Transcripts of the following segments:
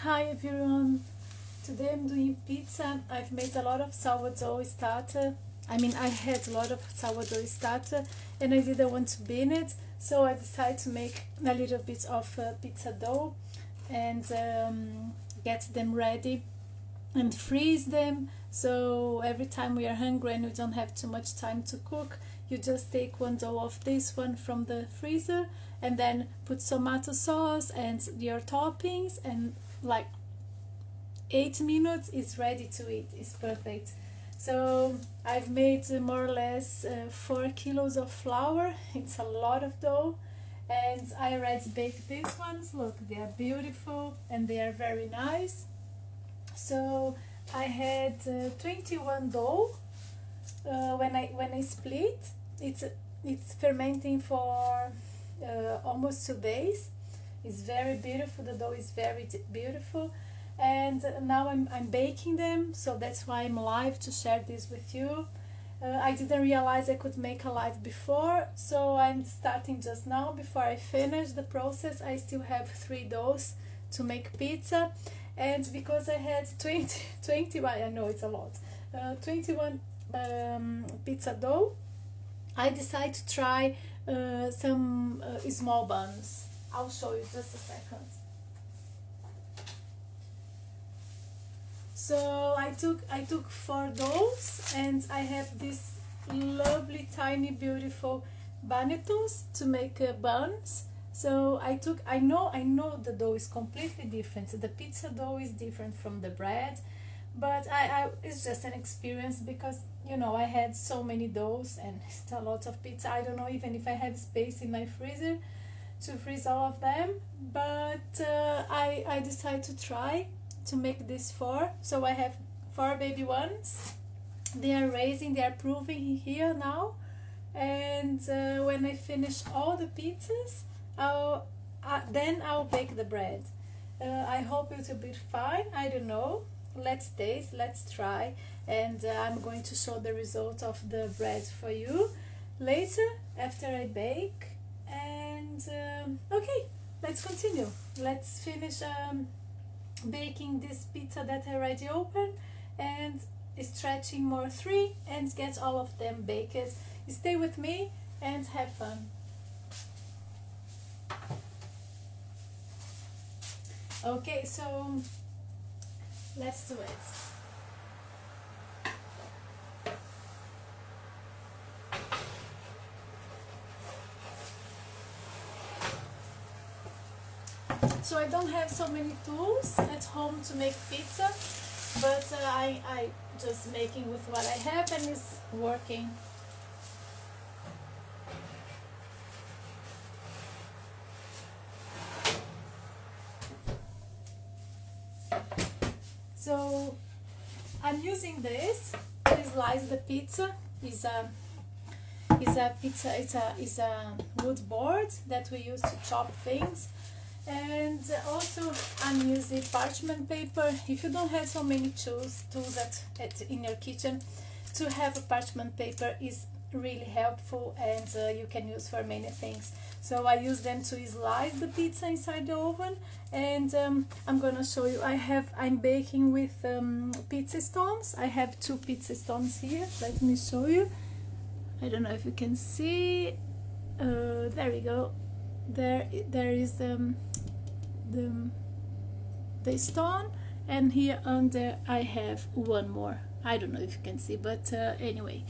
Hi everyone, today I'm doing pizza. I've made a lot of sourdough starter. I had a lot of sourdough starter and I didn't want to bin it, so I decided to make a little bit of pizza dough and get them ready and freeze them. So every time we are hungry and we don't have too much time to cook, you just take one dough of this one from the freezer and then put tomato sauce and your toppings, and like 8 minutes is ready to eat. It's perfect. So I've made more or less 4 kilos of flour. It's a lot of dough, and I already baked these ones. Look, they are beautiful and they are very nice. So I had 21 dough when I split. It's fermenting for almost 2 days. It's very beautiful. The dough is very beautiful, and now I'm baking them. So that's why I'm live to share this with you. I didn't realize I could make a live before, so I'm starting just now. Before I finish the process, I still have 3 doughs to make pizza, and because I had 21, I know it's a lot, 21 pizza dough, I decided to try some small buns. I'll show you just a second. So I took 4 doughs, and I have these lovely tiny beautiful banetons to make buns. So I know the dough is completely different. The pizza dough is different from the bread, but it's just an experience because I had so many doughs and it's a lot of pizza. I don't know even if I have space in my freezer to freeze all of them, but I decided to try to make this 4. So I have 4 baby ones. They are raising, they are proving here now, and when I finish all the pizzas, then I'll bake the bread. I hope it will be fine. I don't know. Let's taste, let's try, and I'm going to show the result of the bread for you later after I bake. And okay, let's continue. Let's finish baking this pizza that I already opened and stretching more 3 and get all of them baked. Stay with me and have fun. Okay, so let's do it. So I don't have so many tools at home to make pizza, but I just making with what I have and it's working. So I'm using this to slice the pizza. Is a wood board that we use to chop things. And also I'm using parchment paper. If you don't have so many tools in your kitchen, to have a parchment paper is really helpful, and you can use for many things. So I use them to slice the pizza inside the oven, and I'm gonna show you. I'm baking with pizza stones. I have 2 pizza stones here. Let me show you. I don't know if you can see. There we go. There is the stone, and here under I have 1 more. I don't know if you can see, but anyway.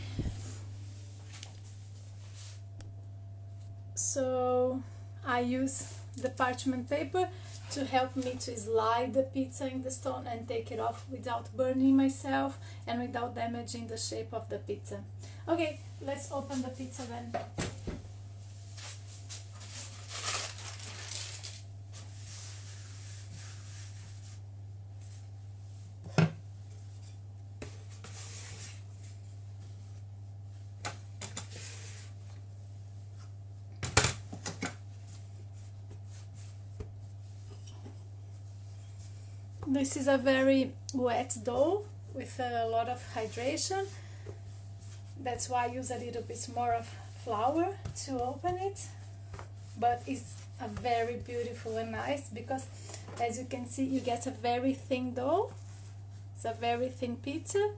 So I use the parchment paper to help me to slide the pizza in the stone and take it off without burning myself and without damaging the shape of the pizza. Okay, let's open the pizza then. This is a very wet dough with a lot of hydration. That's why I use a little bit more of flour to open it. but it's a very beautiful and nice, because as you can see, you get a very thin dough. It's a very thin pizza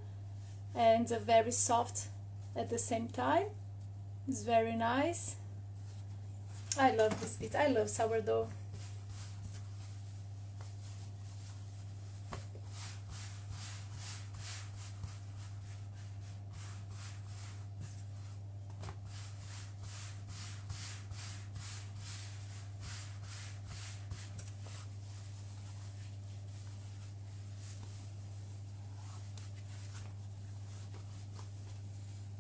and a very soft at the same time. It's very nice. I love this pizza. I love sourdough.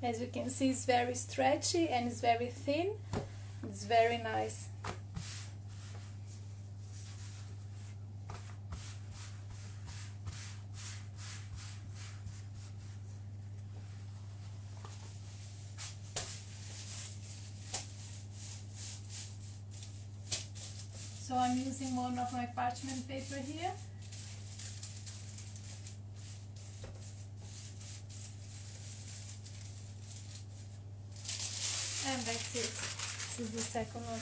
As you can see, it's very stretchy and it's very thin. It's very nice. So I'm using one of my parchment paper here. And that's it. This is the second one.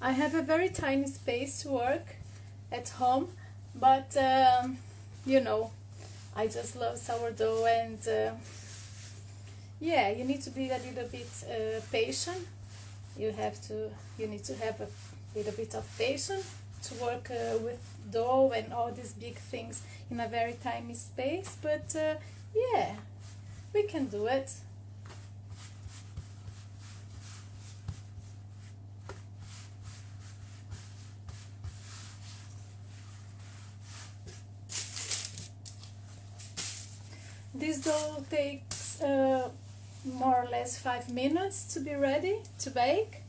I have a very tiny space to work at home, but you know, I just love sourdough, and yeah, you need to be a little bit patient. You need to have a little bit of patience to work with dough and all these big things in a very tiny space, but yeah, we can do it. This dough takes more or less 5 minutes to be ready to bake,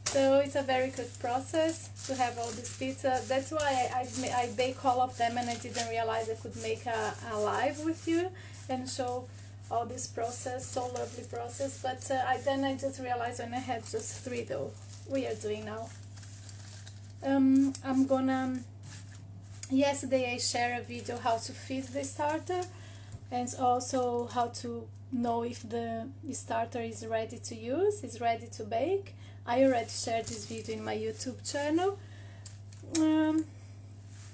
so it's a very good process to have all this pizza. That's why I bake all of them, and I didn't realize I could make a live with you and show all this process, so lovely process. But then I just realized when I had just 3 dough we are doing now. I'm gonna, yesterday I shared a video how to feed the starter, and also how to know if the starter is ready to use, is ready to bake. I already shared this video in my YouTube channel.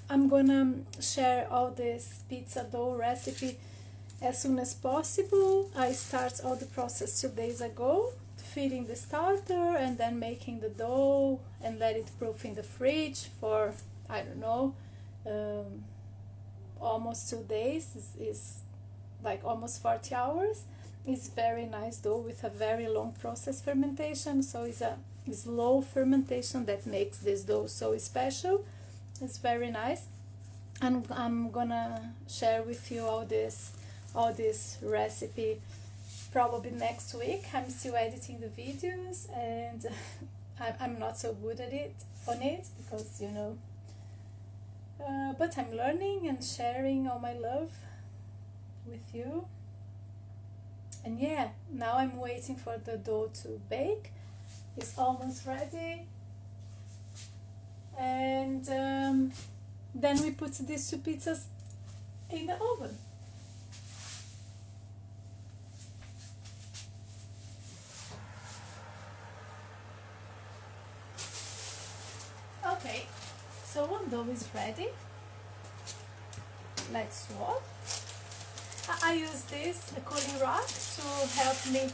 I'm gonna share all this pizza dough recipe as soon as possible. I start all the process 2 days ago, feeding the starter and then making the dough and let it proof in the fridge for, I don't know, almost 2 days. Is like almost 40 hours. It's very nice dough with a very long process fermentation, so it's a slow fermentation that makes this dough so special. It's very nice, and I'm gonna share with you all this recipe probably next week. I'm still editing the videos, and I'm not so good at it because, you know, but I'm learning and sharing all my love with you. And yeah, now I'm waiting for the dough to bake. It's almost ready, and then we put these 2 pizzas in the oven. Okay, so one dough is ready. Let's swap. I use this, a cooling rod, to help me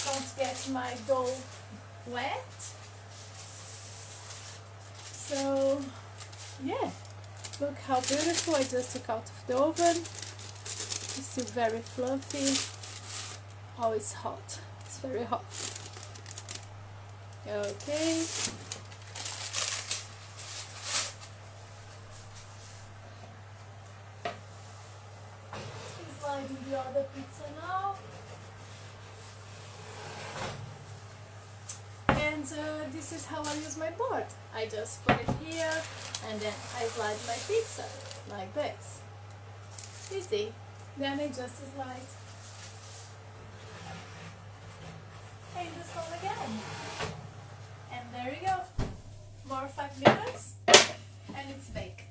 don't get my dough wet. So yeah, look how beautiful. I just took out of the oven. It's still very fluffy. Oh, it's hot. It's very hot. Okay. Sliding the other pizza now. And this is how I use my board. I just put it here and then I slide my pizza like this. Easy. Then I just slide in the stone again. And there you go. More 5 minutes and it's baked.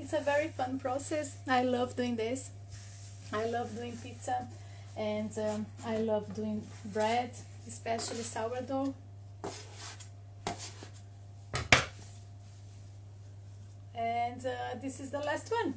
It's a very fun process. I love doing this. I love doing pizza, and I love doing bread, especially sourdough. And this is the last one.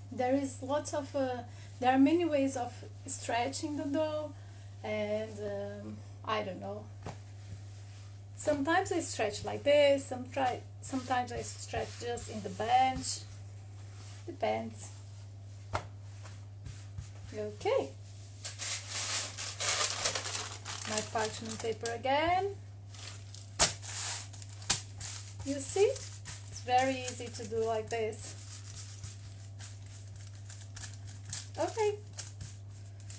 There is lots of there are many ways of stretching the dough, and I don't know, sometimes I stretch like this, sometimes I stretch just in the bench, depends. Okay, my parchment paper again. You see, it's very easy to do like this. Okay,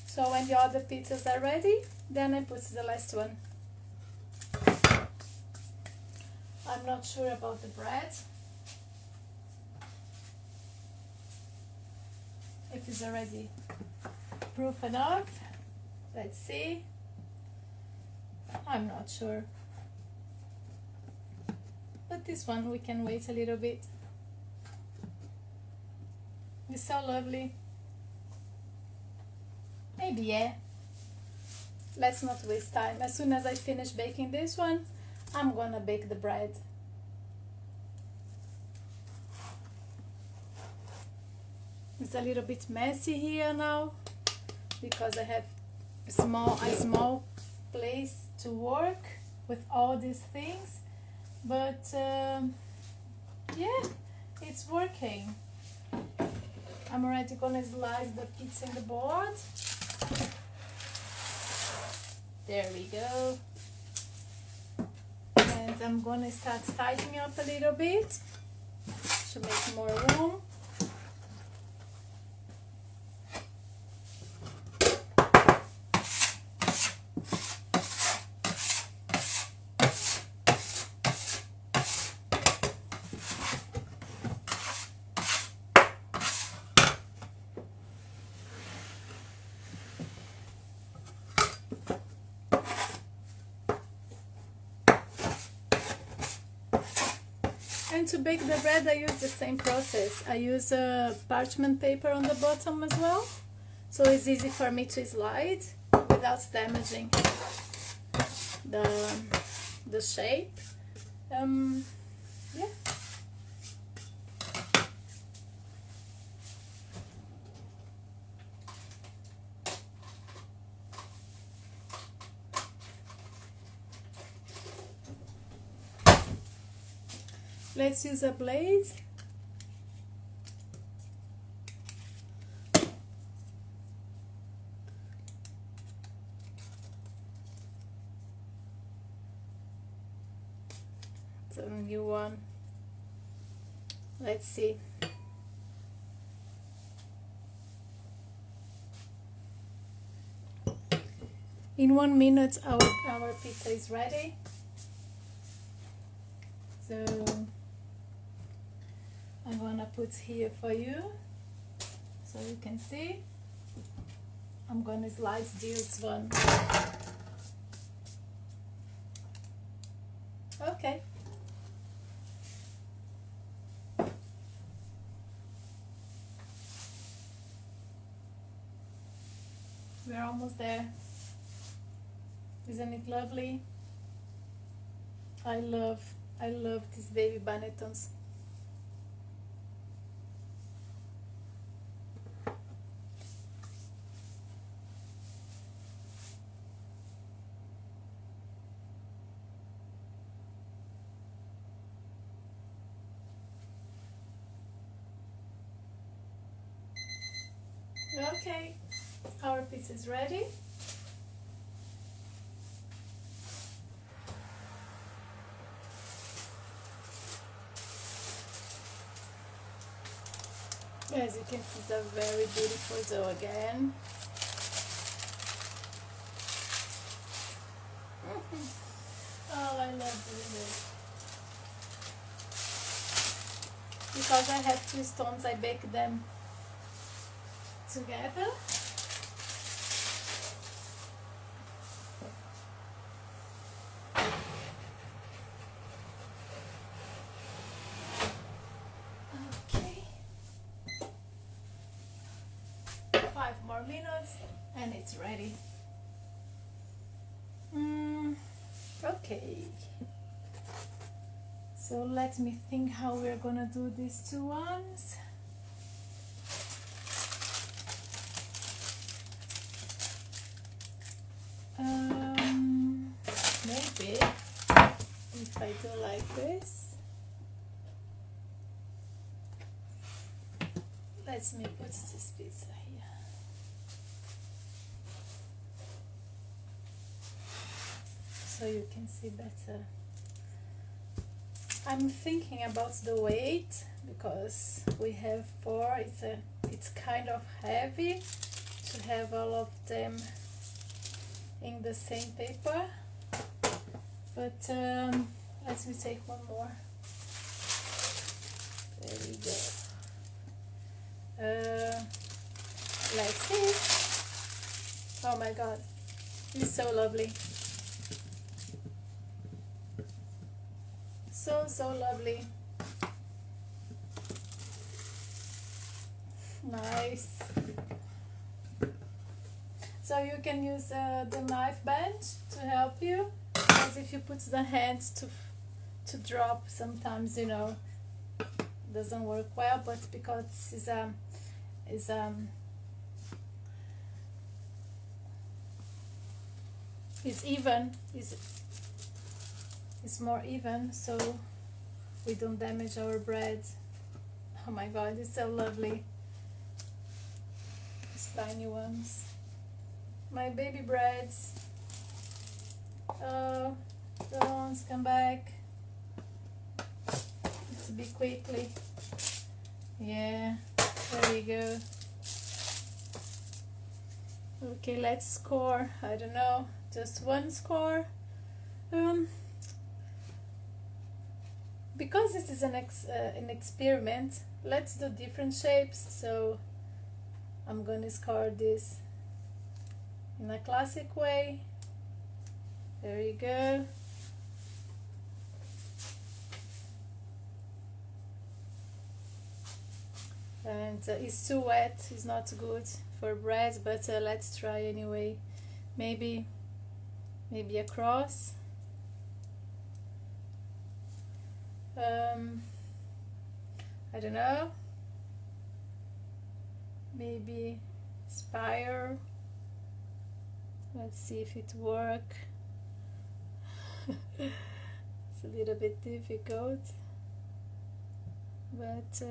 so when the other pizzas are ready, then I put the last one. I'm not sure about the bread, if it's already proof enough. Let's see. I'm not sure, but this one we can wait a little bit. It's so lovely. Maybe, yeah. Let's not waste time. As soon as I finish baking this one, I'm gonna bake the bread. It's a little bit messy here now because I have a small place to work with all these things, but yeah, it's working. I'm already gonna slice the pizza in the board. There we go. And I'm gonna start tightening up a little bit to make more room. And to bake the bread, I use the same process. I use parchment paper on the bottom as well, so it's easy for me to slide without damaging the shape. Yeah. Let's use a blade. It's a new one. Let's see. In 1 minute our pizza is ready. So I'm gonna put here for you so you can see. I'm gonna slice this one. Okay. We're almost there. Isn't it lovely? I love these baby Banettons. Okay, our pizza is ready. As you can see, it's a very beautiful dough again. Oh, I love doing this. Because I have two stones, I bake them together. Okay. 5 more minutes and it's ready. Okay. So let me think how we're gonna do these two ones. Maybe if I do like this, let me put this pizza here. So you can see better. I'm thinking about the weight because we have 4. It's kind of heavy to have all of them in the same paper. But let me take one more. There we go. Let's see. Oh my god, it's so lovely. So lovely. Nice. So you can use the knife bend to help you, because if you put the hand to drop, sometimes, you know, doesn't work well. But because it's even, it's more even, so we don't damage our bread. Oh my god, it's so lovely. These tiny ones, my baby breads. Oh, the ones come back. To be quickly. Yeah, there we go. Okay, let's score. I don't know, just one score. Because this is an experiment, let's do different shapes. So I'm gonna score this in a classic way. There you go. And it's too wet, it's not good for bread, but let's try anyway. Maybe a cross. I don't know. Maybe spire. Let's see if it works. It's a little bit difficult, but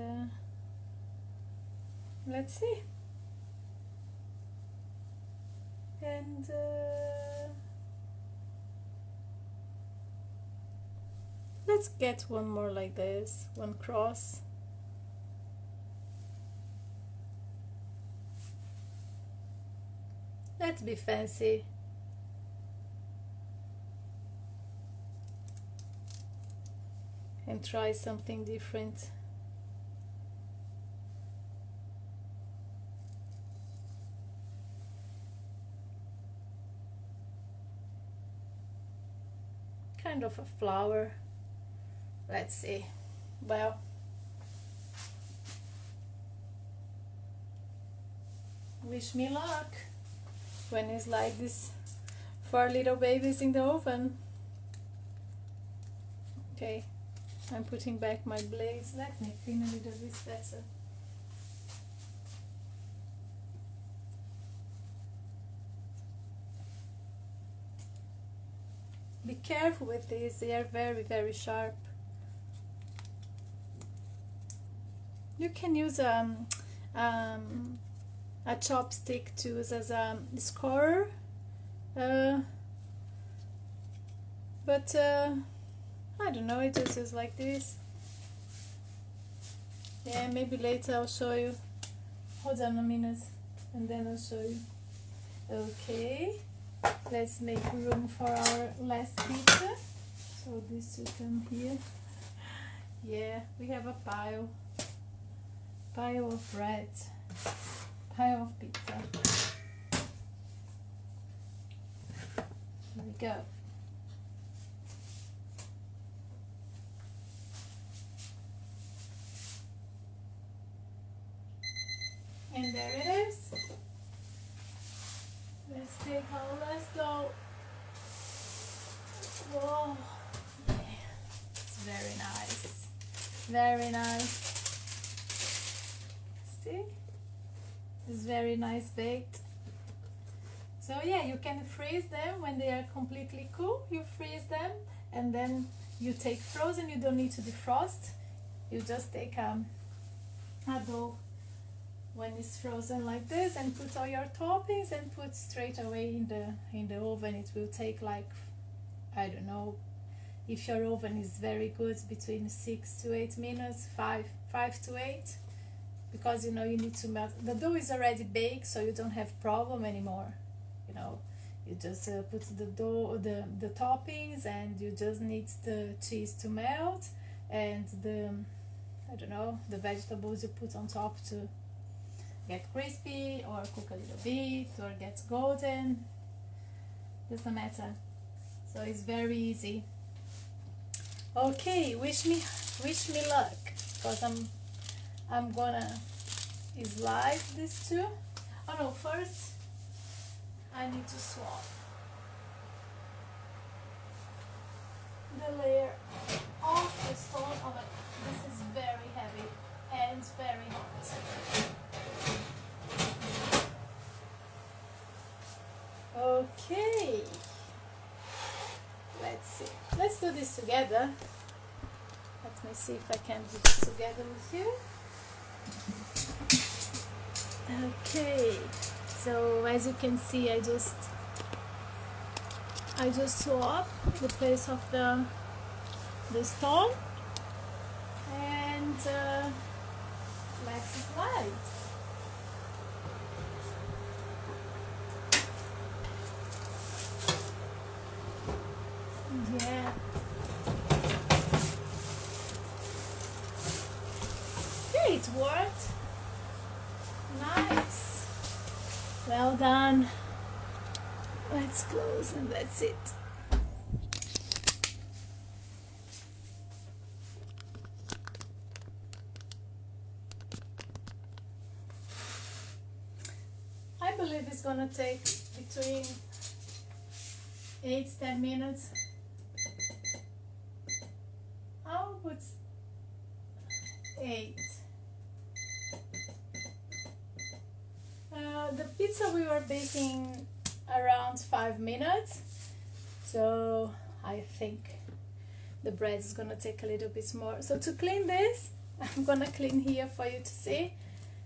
let's see. And let's get one more like this, one cross. Let's be fancy. And try something different. Kind of a flower. Let's see. Well, wish me luck when it's like this 4 little babies in the oven. Okay, I'm putting back my blades. Let me clean a little bit better. Be careful with these, they are very, very sharp. You can use a chopstick to use as a scorer, but I don't know, it just is like this. Yeah, maybe later I'll show you. Hold on a minute and then I'll show you. Okay, let's make room for our last pizza. So this will come here. Yeah, we have a pile of bread, pile of pizza. Here we go. And there it is. Let's take our last dough. Whoa, yeah, it's very nice, very nice. See, it's very nice baked. So yeah, you can freeze them when they are completely cool. You freeze them and then you take frozen. You don't need to defrost. You just take a dough when it's frozen like this and put all your toppings and put straight away in the oven. It will take like, I don't know, if your oven is very good, between 6 to 8 minutes, 5 to 8, because you know you need to melt. The dough is already baked, so you don't have problem anymore. You know, you just put the dough, the toppings, and you just need the cheese to melt and the, I don't know, the vegetables you put on top to get crispy or cook a little bit or get golden. Doesn't matter. So it's very easy. Okay, wish me luck, because I'm gonna slice this too. Oh no, first I need to swap the layer of the stone. Oh my, this is very heavy and very hot. Okay, let's see. Let's do this together. Let me see if I can do this together with you. Okay, so as you can see, I just swap the place of the stone and let's slide. Yeah. Okay, it worked. Nice. Well done. Let's close and that's it. I believe it's gonna take between 8 to 10 minutes. I'll put 8. The pizza we were baking around 5 minutes, so I think the bread is gonna take a little bit more. So to clean this, I'm gonna clean here for you to see,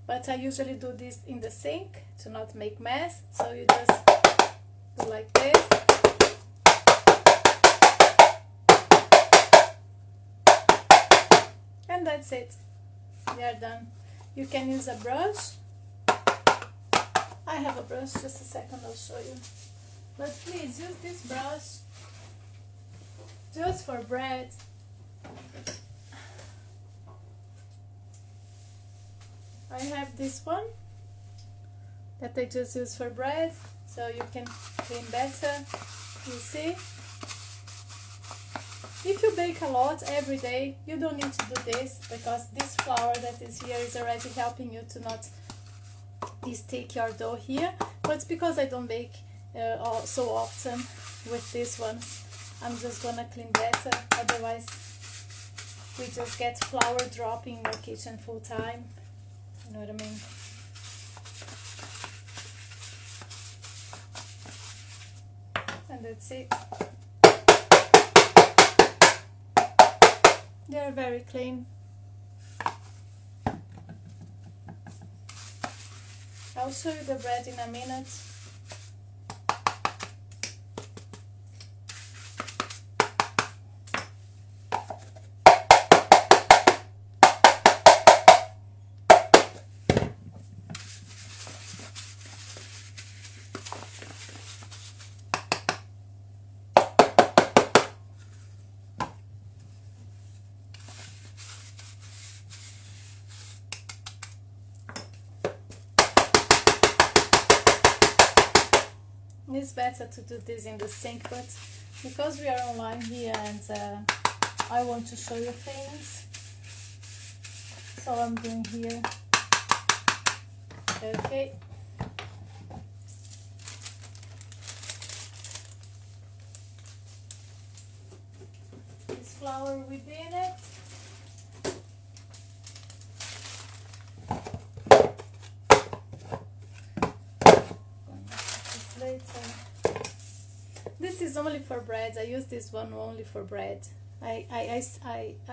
but I usually do this in the sink to not make mess. So you just do like this. And that's it. They are done. You can use a brush. I have a brush, just a second, I'll show you. But please use this brush just for bread. I have this one that I just use for bread, so you can clean better. You see? If you bake a lot every day, you don't need to do this, because this flour that is here is already helping you to not stick your dough here. But because I don't bake so often with this one, I'm just gonna clean better. Otherwise, we just get flour dropping in our kitchen full time. You know what I mean? And that's it. They are very clean. I'll show you the bread in a minute. It's better to do this in the sink, but because we are online here and I want to show you things, so I'm doing here. Okay. This flour within it. This is only for bread. I use this one only for bread. I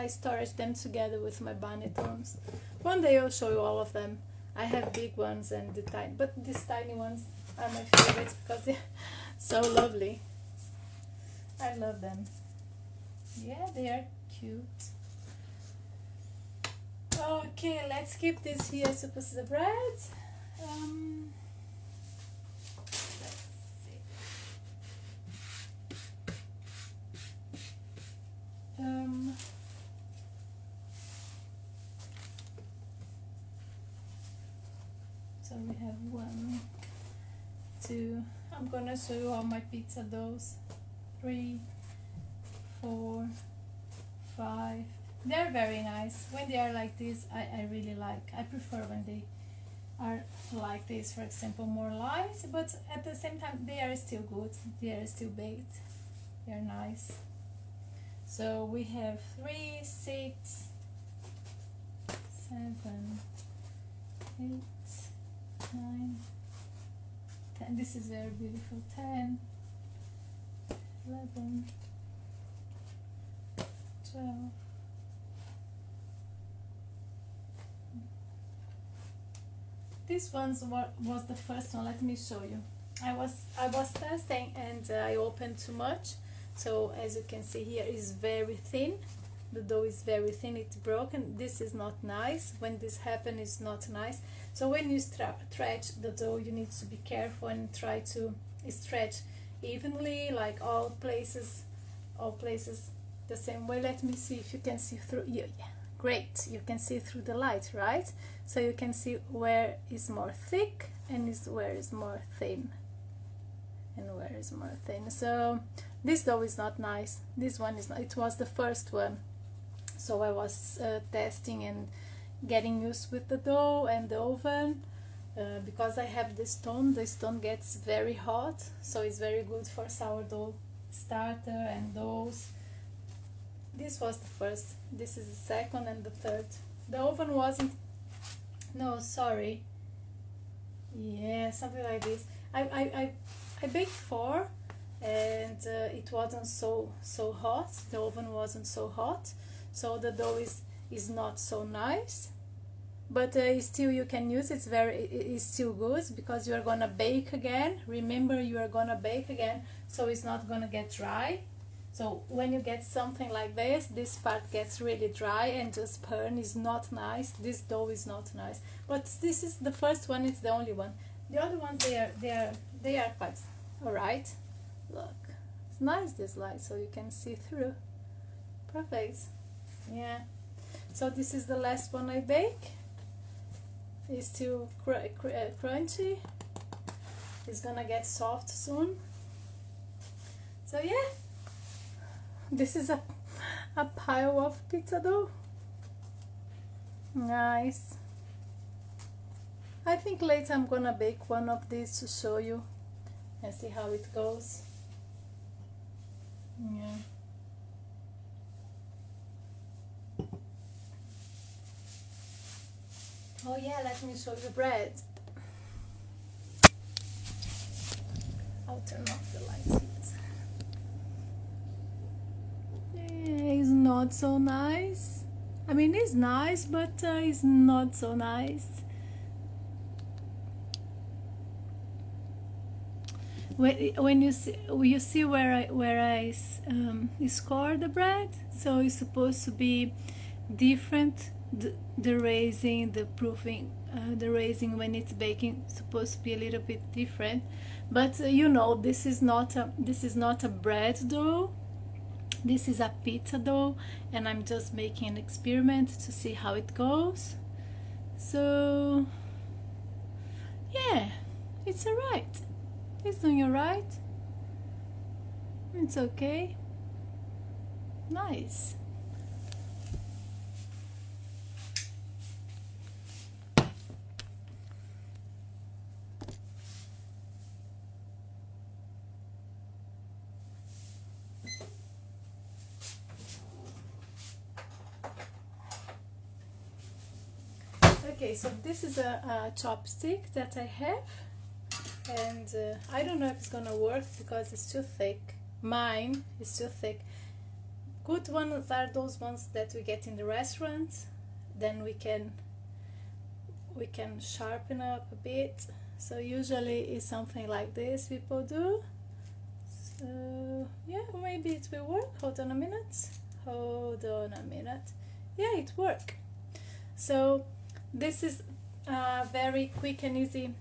storage them together with my bannetons. One day I'll show you all of them. I have big ones and the tiny, but these tiny ones are my favorites because they're so lovely. I love them. Yeah, they are cute. Okay, let's keep this here to put the bread. So we have 1, 2. I'm gonna show you all my pizza doughs. 3, 4, 5. They're very nice. When they are like this, I really like. I prefer when they are like this, for example, more light, but at the same time they are still good. They are still baked. They are nice. So we have 3, 6, 7, 8, 9, 10. This is very beautiful. 10, 11, 12. This one was the first one. Let me show you. I was testing and I opened too much. So as you can see here, it's very thin. The dough is very thin. It's broken. This is not nice. When this happens, it's not nice. So when you stretch the dough, you need to be careful and try to stretch evenly, like all places the same way. Let me see if you can see through. Yeah, great. You can see through the light, right? So you can see where is more thick and where is more thin. And where is more thin. So this dough is not nice. This one is not. It was the first one. So I was testing and getting used with the dough and the oven. Because I have the stone gets very hot, so it's very good for sourdough starter and doughs. This was the first, this is the second and the third. The oven wasn't, no, sorry, yeah, something like this. I baked 4 and it wasn't so hot. The oven wasn't so hot, so the dough is not so nice. But still you can use it. It's still good because you are gonna bake again. Remember, you are gonna bake again, so it's not gonna get dry. So when you get something like this part gets really dry and just burn. Is not nice. This dough is not nice. But this is the first one. It's the only one. The other ones they are quite alright. Look, it's nice this light, so you can see through. Perfect. Yeah. So this is the last one I bake. It's still crunchy. It's gonna get soft soon. So yeah, this is a pile of pizza dough. Nice. I think later I'm gonna bake one of these to show you and see how it goes. Yeah. Oh yeah, let me show you bread. I'll turn off the lights. Yeah, it's not so nice. I mean, it's nice, but it's not so nice. When you see where I score the bread, so it's supposed to be different. The raising, the proofing, the raising when it's baking is supposed to be a little bit different. But you know, this is not a bread dough. This is a pizza dough, and I'm just making an experiment to see how it goes. So yeah, it's alright. It's doing alright. It's okay. Nice. Okay, so this is a chopstick that I have, and I don't know if it's gonna work because it's too thick. Mine is too thick. Good ones are those ones that we get in the restaurant. Then we can sharpen up a bit. So usually it's something like this people do. So yeah, maybe it will work. Hold on a minute. Yeah, it worked. So this is a very quick and easy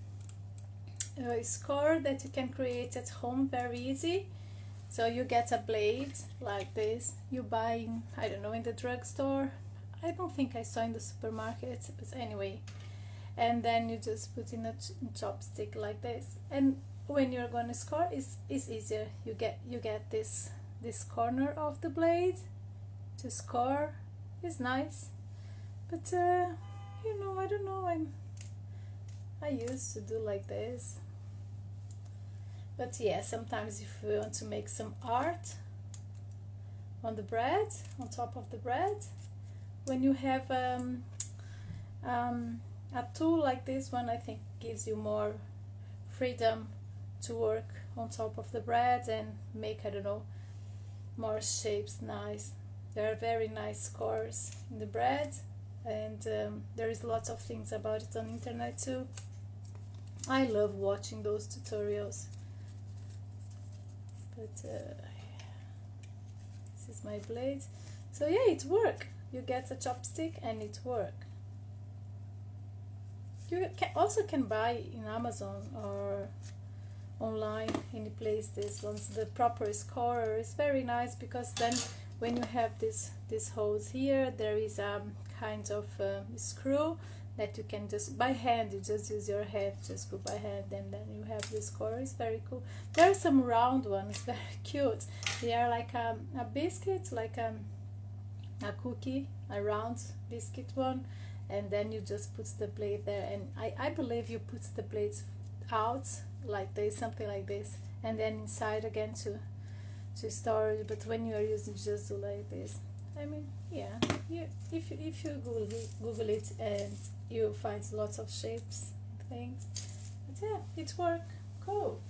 score that you can create at home, very easy. So you get a blade like this. You buy, I don't know, in the drugstore. I don't think I saw in the supermarket, but anyway. And then you just put in a chopstick like this. And when you're gonna score, it's easier. You get this corner of the blade to score. It's nice, but you know, I don't know. I used to do like this. But yeah, sometimes if you want to make some art on the bread, on top of the bread, when you have a tool like this one, I think gives you more freedom to work on top of the bread and make, I don't know, more shapes. Nice. There are very nice scores in the bread, and there is lots of things about it on internet too. I love watching those tutorials. But this is my blade. So yeah, it works. You get a chopstick and it works. You also can buy in Amazon or online, any place, this one's the proper scorer. Is very nice because then when you have these holes here, there is a kind of screw that you can just by hand, you just use your hand, just go by hand, and then you have the score. It's very cool. There are some round ones, very cute. They are like a biscuit, like a cookie, a round biscuit one, and then you just put the blade there, and I believe you put the blades out like this, something like this, and then inside again to store it. But when you are using, just do like this. I mean, yeah, if you Google it, and you find lots of shapes and things. But yeah, it's work. Cool.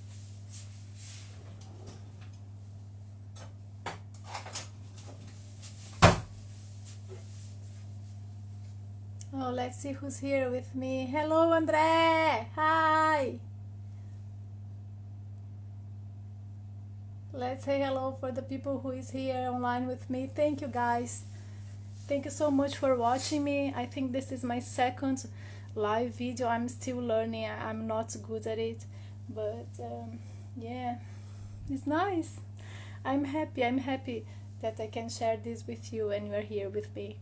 Oh, let's see who's here with me. Hello, André. Hi. Let's say hello for the people who is here online with me. Thank you, guys. Thank you so much for watching me. I think this is my second live video. I'm still learning. I'm not good at it, but yeah, it's nice. I'm happy that I can share this with you and you are here with me.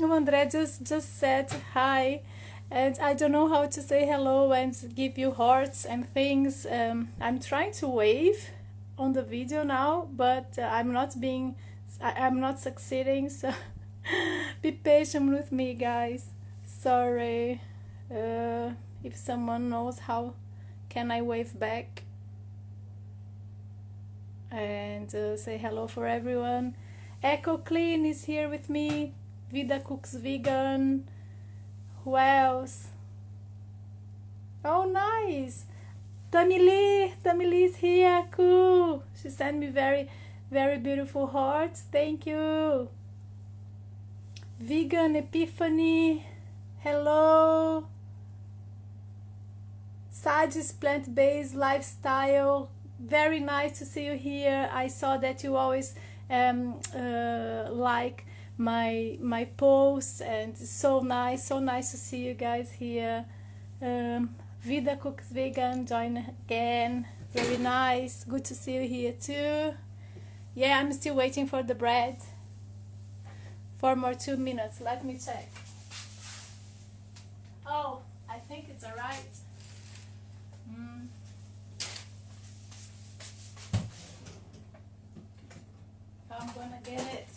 André just said hi, and I don't know how to say hello and give you hearts and things. I'm trying to wave on the video now, but I'm not succeeding, so be patient with me, guys. Sorry. If someone knows how can I wave back and say hello for everyone. Echo Clean is here with me. Vida Cooks Vegan. Who else? Oh, nice. Tamili is here. Cool. She sent me very, very beautiful hearts. Thank you. Vegan Epiphany. Hello. Sadis Plant-Based Lifestyle. Very nice to see you here. I saw that you always like my posts, and so nice to see you guys here. Vida Cooks Vegan, join again. Very nice. Good to see you here too. Yeah, I'm still waiting for the bread. 2 more minutes. Let me check. Oh, I think it's alright. I'm gonna get it.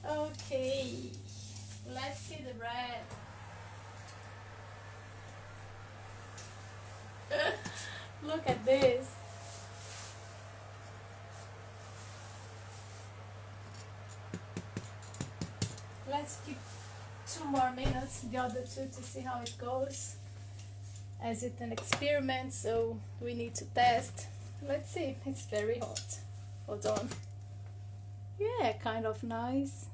Okay, let's see the bread. Look at this. Let's keep 2 more minutes, the other two, to see how it goes. As it's an experiment, so we need to test. Let's see. It's very hot. Hold on. Yeah, kind of nice.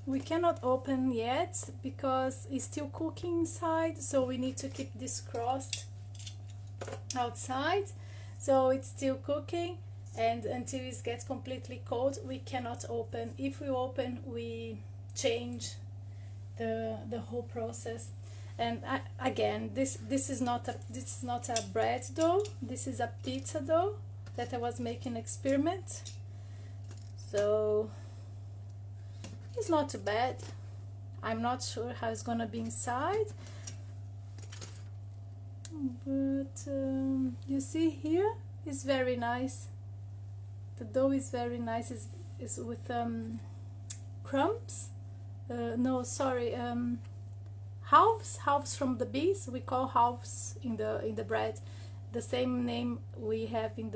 We cannot open yet because it's still cooking inside, so we need to keep this crust outside. So it's still cooking, and until it gets completely cold we cannot open. If we open, we change the whole process. And again, this is not a bread dough. This is a pizza dough that I was making experiment. So it's not too bad. I'm not sure how it's gonna be inside, but you see here, it's very nice. The dough is very nice. It's with crumbs. No, sorry, halves from the bees. We call halves in the bread, the same name we have in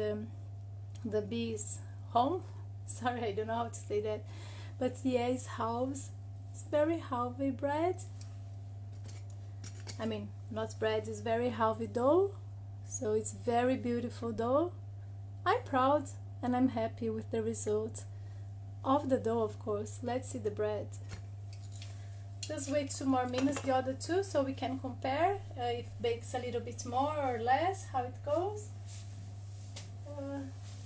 the bees home. Sorry, I don't know how to say that, but yeah, it's halves. It's very healthy bread. I mean, not bread, it's very healthy dough. So it's very beautiful dough. I'm proud and I'm happy with the result of the dough, of course. Let's see the bread. Just wait 2 more minutes, the other two, so we can compare if bakes a little bit more or less, how it goes.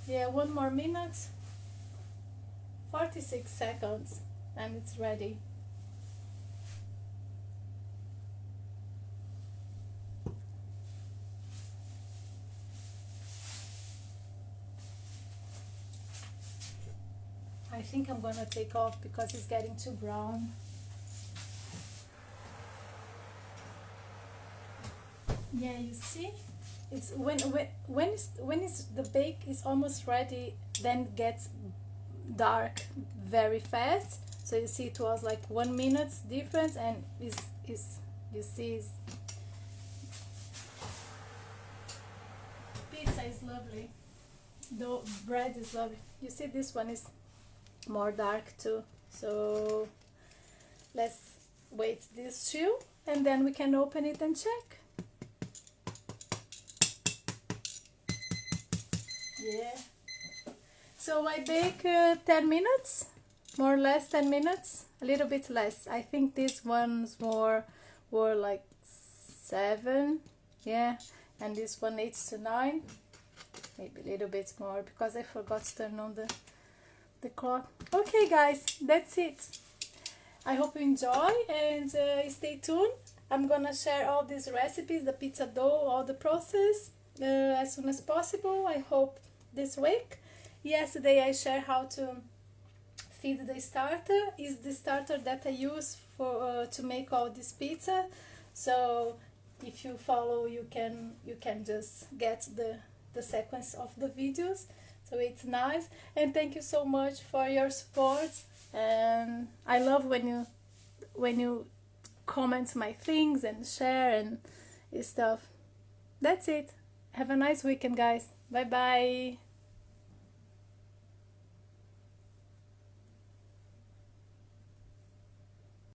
Yeah, 1 more minute, 46 seconds, and it's ready. I think I'm gonna take off because it's getting too brown. Yeah, you see, it's when the bake is almost ready, then it gets dark very fast. So you see, it was like 1 minute difference, and is you see, pizza is lovely. The bread is lovely. You see, this one is more dark too. So let's wait this two, and then we can open it and check. Yeah. So I bake 10 minutes, more or less 10 minutes, a little bit less. I think these ones were like 7, yeah, and this one 8 to 9, maybe a little bit more because I forgot to turn on the clock. Okay guys, that's it. I hope you enjoy, and stay tuned. I'm gonna share all these recipes, the pizza dough, all the process as soon as possible. I hope this week. Yesterday I shared how to feed the starter. Is the starter that I use for to make all this pizza. So if you follow, you can just get the sequence of the videos. So it's nice, and thank you so much for your support. And I love when you comment my things and share and stuff. That's it. Have a nice weekend, guys. Bye bye.